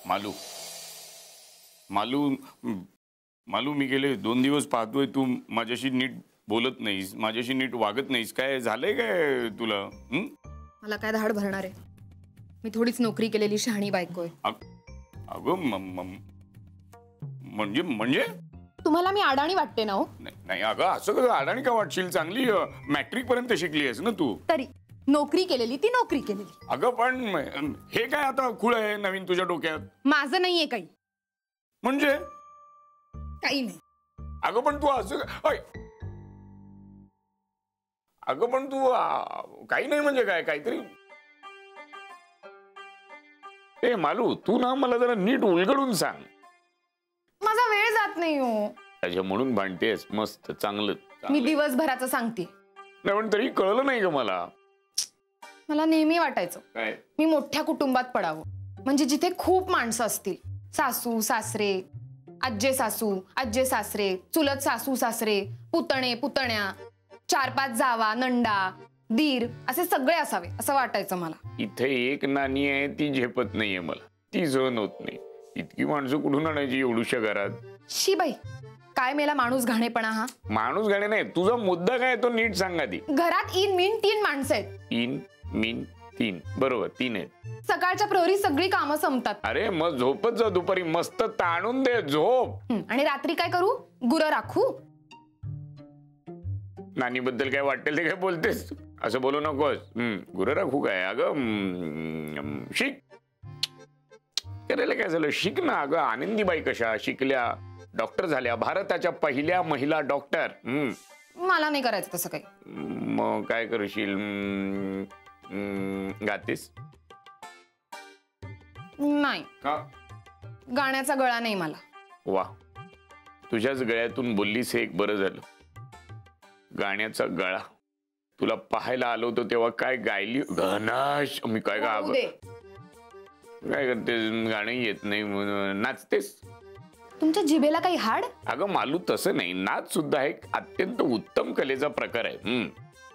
मालू मालू मालू मी गेले 2 दिवस पाहतोय तू माझ्याशी नीट बोलत नाहीस, माझ्याशी नीट वागत नाहीस. काय झालंय काय तुला? मला काय धाड भरणार आहे? मी थोडीच नोकरी केलेली शहाणी बायको आहे. अगं म्हणजे तुम्हाला मी अडाणी वाटते ना? हो नाही अगं, असं कसं अडाणी का वाटशील? चांगली मॅट्रिक पर्यंत शिकली आहेस ना तू. तरी नोकरी केलेली ती नोकरी केलेली. अगं पण हे काय आता खुळ आहे नवीन तुझ्या डोक्यात? माझं नाहीये काही. म्हणजे काही नाही. अगं पण तू असं अगं पण तू काही नाही म्हणजे काय? काहीतरी ए मालू, तू ना मला जरा नीट उलगडून सांग. माझा वेळ जात नाही हो. अच्छा, म्हणून भांडतेस. मस्त, चांगलं. मी दिवसभराचं सांगते. नाही पण तरी कळलं नाही का मला? मला नेहमी वाटायचं काय मी मोठ्या कुटुंबात पडावं, म्हणजे जिथे खूप माणसं असतील. सासू सासरे, आज्जे सासू, आज्जे सासरे, चुलत सासू सासरे, पुतणे पुतण्या, 4-5 जावा, नंडा, दीर, असे सगळे असावे असं वाटायचं मला. इथे एक नाणी आहे, ती झेपत नाहीये मला. ती सहन होत नाही. इतकी माणसं कुठून आणायची एवढूशा घरात? शी बाई, काय मेला माणूस घाणेपणा हा. माणूस घाणे नाही, तुझा मुद्दा काय तो नीट सांगा. ती घरात इन मीन 3 माणसं आहेत. इन मीन 3, बरोबर 3 आहेत. सकाळच्या प्रहरी सगळी कामं संपतात. अरे मग झोपत जा दुपारी, मस्त ताणून दे झोप. आणि रात्री काय करू? गुरं राखू. नानी बद्दल काय वाटेल ते काय बोलतेस? असं बोलू नकोस. गुरं राखू काय? अगं शिक. करायला काय झालं? शिक ना. अगं आनंदीबाई कशा शिकल्या, डॉक्टर झाल्या, भारताच्या पहिल्या महिला डॉक्टर. मला नाही करायचं तसं काही. मग काय करशील? गातेस? नाही. का? गाण्याचा गळा नाही मला. वा, तुझ्याच गळ्यातून बोललीस हे एक बरं झालं. गाण्याचा गळा. तुला पाहायला आलो होतो तेव्हा काय गायली? घनाश. मी काय का काय करतेस? गाणं येत नाही म्हणून नाचतेस? तुमच्या जिभेला काही हाड? अगं मालू, तसं नाही. नाच सुद्धा एक अत्यंत उत्तम कलेचा प्रकार आहे.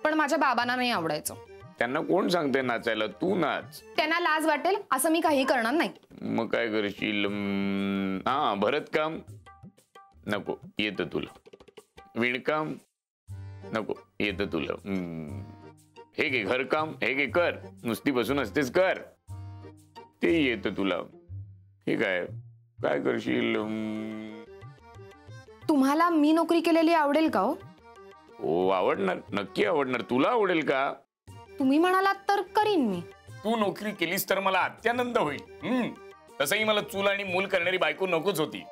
पण माझ्या बाबांना नाही आवडायचं. त्यांना कोण सांगते नाचायला? तू नाच. त्यांना लाज वाटेल असं मी काही करणार नाही. मग काय करशील? भरतकाम नको, येतं तुला. विणकाम नको, येतं तुला. हे घे घरकाम, हे घे कर. नुसती बसून असतेस कर, ते येतं तुला. हे काय काय करशील? तुम्हाला मी नोकरी केलेली आवडेल का? हो आवडणार, नक्की आवडणार. तुला आवडेल का? तुम्ही म्हणालात तर करीन मी. तू नोकरी केलीस तर मला अत्यानंद होईल. तसंही मला चूल आणि मूल करणारी बायको नकोच होती.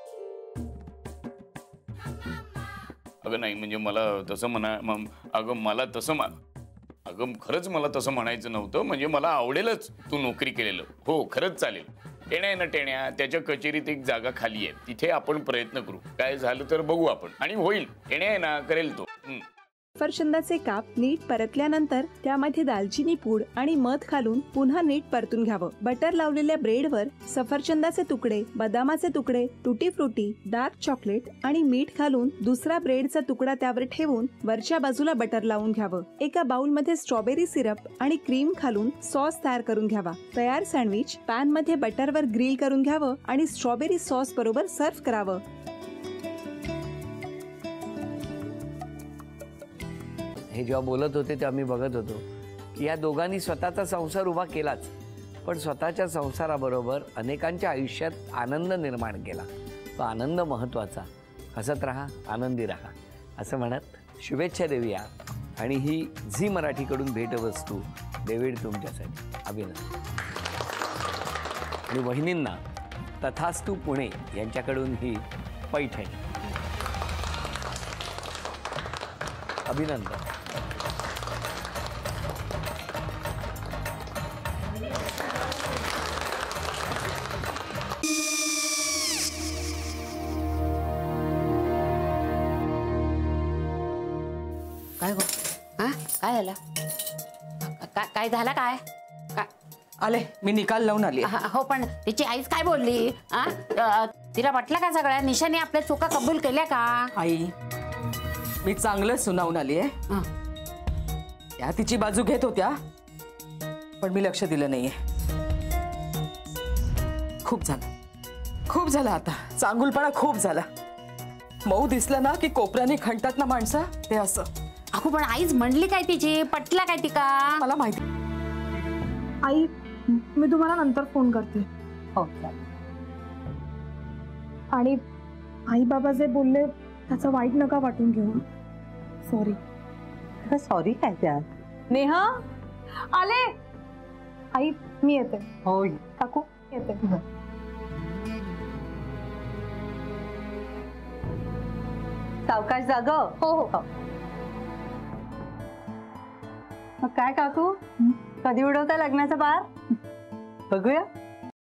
अगं नाही म्हणजे मला तसं म्हणा. अगं मला तसं अगं खरंच मला तसं म्हणायचं नव्हतं. म्हणजे मला आवडेलच तू नोकरी केलेलं. हो खरंच चालेल. टेण्या ना टेण्या, त्याच्या कचेरीत एक जागा खाली आहे, तिथे आपण प्रयत्न करू. काय झालं तर बघू आपण. आणि होईल. टेण्या आहे ना, करेल तो. सफरचंदाचे काप नीट परतल्यानंतर त्यामध्ये दालचिनी पूड आणि मध घालून पुन्हा नीट परतून घ्यावं. बटर लावलेल्या ब्रेडवर सफरचंदाचे तुकडे, बदामाचे तुकडे, टुटी फ्रुटी, डार्क चॉकलेट आणि मीठ घालून दुसरा ब्रेडचा तुकडा त्यावर ठेवून वरच्या बाजूला बटर लावून घ्यावं. एका बाउलमध्ये स्ट्रॉबेरी सिरप आणि क्रीम घालून सॉस तयार करून घ्यावा. तयार सँडविच पॅन मध्ये बटरवर ग्रिल करून घ्यावं आणि स्ट्रॉबेरी सॉस बरोबर सर्व्ह करावं. हे जेव्हा बोलत होते तेव्हा मी बघत होतो की या दोघांनी स्वतःचा संसार उभा केलाच, पण स्वतःच्या संसाराबरोबर अनेकांच्या आयुष्यात आनंद निर्माण केला. तो आनंद महत्त्वाचा. हसत राहा, आनंदी राहा असं म्हणत शुभेच्छा देऊया. आणि ही झी मराठीकडून भेटवस्तू डेव्हिड तुमच्यासाठी. अभिनंदन. आणि वहिनींना तथास्तू पुणे यांच्याकडून ही पैठणी. अभिनंदन. काय गो? काय झालं? काय झालं? काय आले, मी निकाल लावून आली. हो पण तिची आईच काय बोलली? तिला वाटलं का सगळ्या निशाने आपल्या चुका कबूल केल्या का? आई, मी चांगलं सुनावून आली आहे. त्या तिची बाजू घेत होत्या पण मी लक्ष दिलं नाहीये. खूप झालं. खूप झाला आता, चांगुलपणा खूप झाला. मऊ दिसलं ना की कोपऱ्याने खणतात ना माणसं, ते असं. अगो पण आईच म्हणली काय तिची, पटला काय तिका? मला माहिती. आई मी तुम्हाला नंतर फोन करते. हो. आणि आई बाबा जे बोलले त्याचं वाईट नका वाटून घेऊ. सॉरी. सॉरी काय त्यात? नेहा आले. आई मी येते. होय काकू येते. सावकाश जाग. हो हो. मग काय काकू, कधी उडवता लग्नाचा बार? बघूया.